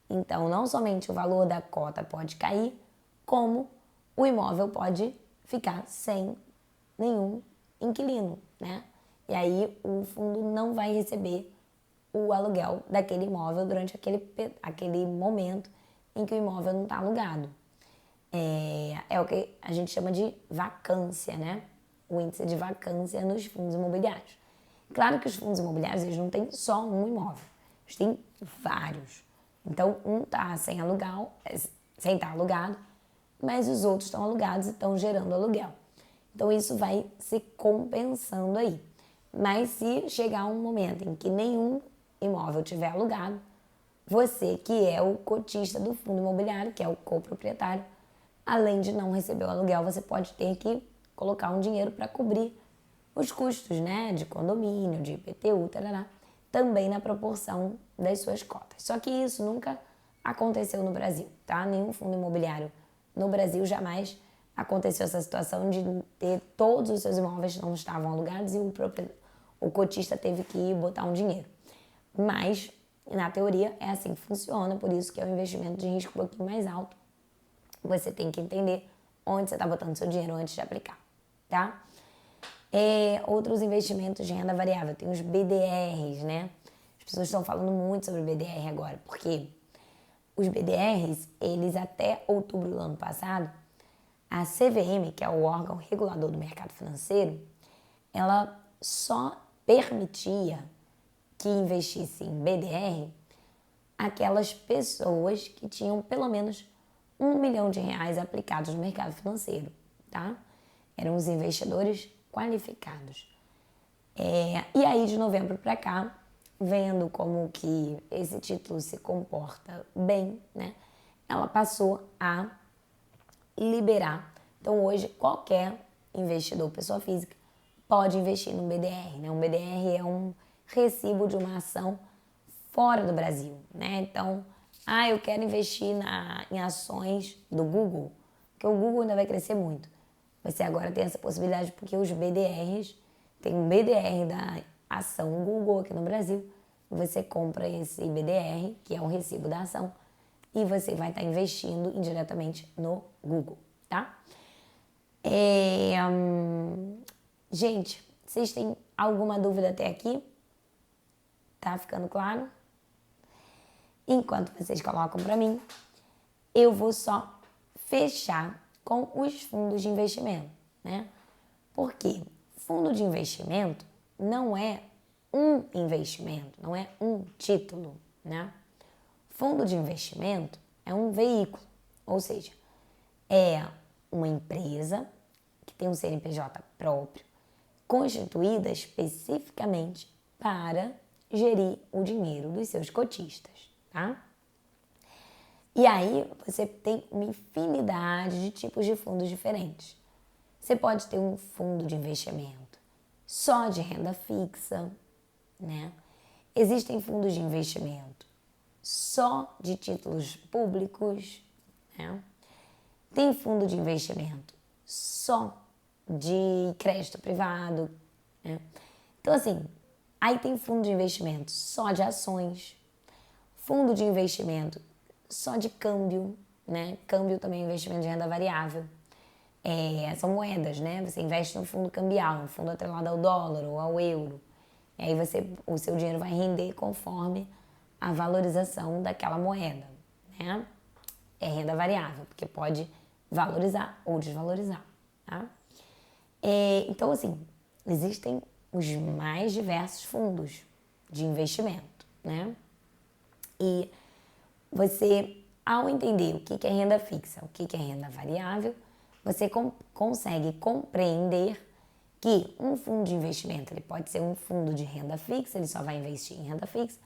Então, não somente o valor da cota pode cair, como o imóvel pode ficar sem nenhum inquilino, né? E aí o fundo não vai receber o aluguel daquele imóvel durante aquele momento em que o imóvel não está alugado. É o que a gente chama de vacância, né? O índice de vacância nos fundos imobiliários. Claro que os fundos imobiliários eles não têm só um imóvel, eles têm vários. Então, um está sem estar alugado, mas os outros estão alugados e estão gerando aluguel. Então, isso vai se compensando aí. Mas se chegar um momento em que nenhum imóvel tiver alugado, você que é o cotista do fundo imobiliário, que é o coproprietário, além de não receber o aluguel, você pode ter que colocar um dinheiro para cobrir os custos, né, de condomínio, de IPTU, tarará, também na proporção das suas cotas. Só que isso nunca aconteceu no Brasil, tá? Nenhum fundo imobiliário no Brasil jamais aconteceu essa situação de ter todos os seus imóveis não estavam alugados e o cotista teve que ir botar um dinheiro. Mas, na teoria, é assim que funciona, por isso que é um investimento de risco um pouquinho mais alto. Você tem que entender onde você está botando seu dinheiro antes de aplicar, tá? Outros investimentos de renda variável, tem os BDRs, né? As pessoas estão falando muito sobre BDR agora, porque os BDRs, eles até outubro do ano passado, a CVM, que é o órgão regulador do mercado financeiro, ela só permitia que investisse em BDR aquelas pessoas que tinham pelo menos R$ 1 milhão aplicados no mercado financeiro, tá? Eram os investidores qualificados. E aí, de novembro para cá, vendo como que esse título se comporta bem, né? Ela passou a liberar. Então, hoje, qualquer investidor, pessoa física, pode investir no BDR, né? Um BDR é um recibo de uma ação fora do Brasil, né? Então, eu quero investir em ações do Google, porque o Google ainda vai crescer muito. Você agora tem essa possibilidade porque os BDRs, tem um BDR da ação Google aqui no Brasil, você compra esse BDR, que é um recibo da ação, e você vai estar investindo indiretamente no Google, tá? Gente, vocês têm alguma dúvida até aqui? Tá ficando claro? Enquanto vocês colocam para mim, eu vou só fechar com os fundos de investimento, né? Porque fundo de investimento não é um investimento, não é um título, né? Fundo de investimento é um veículo, ou seja, é uma empresa que tem um CNPJ próprio, constituída especificamente para gerir o dinheiro dos seus cotistas, tá? E aí você tem uma infinidade de tipos de fundos diferentes. Você pode ter um fundo de investimento só de renda fixa, né? Existem fundos de investimento só de títulos públicos, né? Tem fundo de investimento só de crédito privado, né? Então, assim, aí tem fundo de investimento só de ações, fundo de investimento só de câmbio, né? Câmbio também é investimento de renda variável. São moedas, né? Você investe no fundo cambial, um fundo atrelado ao dólar ou ao euro. E aí o seu dinheiro vai render conforme a valorização daquela moeda, né? É renda variável, porque pode valorizar ou desvalorizar, tá? Então, assim, existem os mais diversos fundos de investimento, né? E você, ao entender o que é renda fixa, o que é renda variável, você consegue compreender que um fundo de investimento ele pode ser um fundo de renda fixa, ele só vai investir em renda fixa,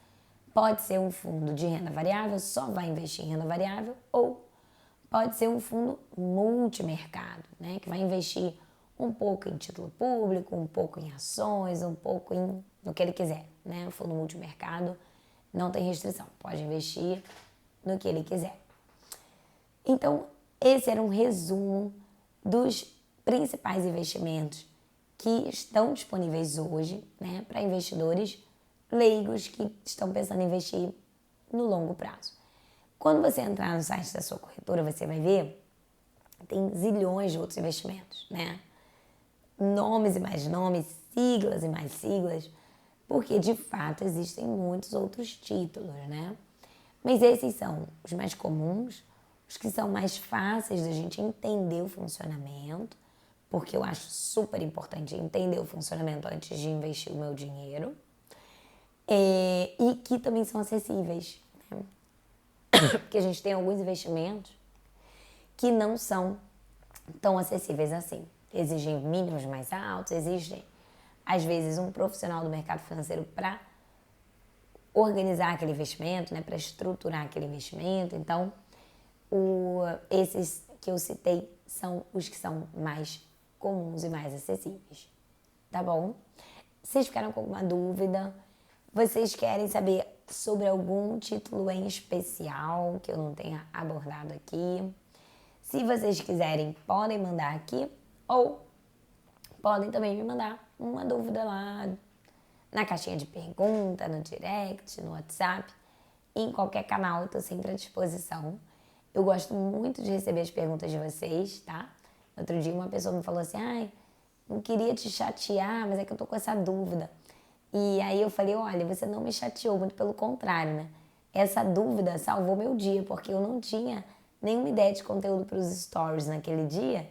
pode ser um fundo de renda variável, só vai investir em renda variável, ou pode ser um fundo multimercado, né, que vai investir um pouco em título público, um pouco em ações, um pouco no que ele quiser, né? O fundo multimercado não tem restrição, pode investir no que ele quiser. Então, esse era um resumo dos principais investimentos que estão disponíveis hoje, né, para investidores leigos que estão pensando em investir no longo prazo. Quando você entrar no site da sua corretora, você vai ver tem zilhões de outros investimentos, né? Nomes e mais nomes, siglas e mais siglas, porque de fato existem muitos outros títulos, né? Mas esses são os mais comuns, os que são mais fáceis da gente entender o funcionamento, porque eu acho super importante entender o funcionamento antes de investir o meu dinheiro, e que também são acessíveis, né? Porque a gente tem alguns investimentos que não são tão acessíveis assim. Exigem mínimos mais altos, exigem, às vezes, um profissional do mercado financeiro para organizar aquele investimento, né, para estruturar aquele investimento. Então, esses que eu citei são os que são mais comuns e mais acessíveis. Tá bom? Vocês ficaram com alguma dúvida? Vocês querem saber sobre algum título em especial que eu não tenha abordado aqui? Se vocês quiserem, podem mandar aqui ou podem também me mandar uma dúvida lá na caixinha de pergunta, no direct, no WhatsApp, em qualquer canal, eu tô sempre à disposição. Eu gosto muito de receber as perguntas de vocês, tá? Outro dia uma pessoa me falou assim, ai, não queria te chatear, mas é que eu tô com essa dúvida. E aí eu falei, olha, você não me chateou, muito pelo contrário, né? Essa dúvida salvou meu dia, porque eu não tinha nenhuma ideia de conteúdo para os stories naquele dia.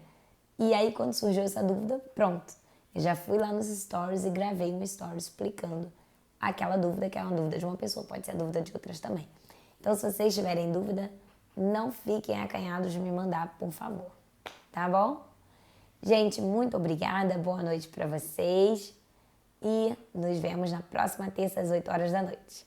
E aí quando surgiu essa dúvida, pronto. Eu já fui lá nos stories e gravei um story explicando aquela dúvida, que é uma dúvida de uma pessoa, pode ser a dúvida de outras também. Então, se vocês tiverem dúvida, não fiquem acanhados de me mandar, por favor. Tá bom? Gente, muito obrigada, boa noite para vocês e nos vemos na próxima terça às 8 horas da noite.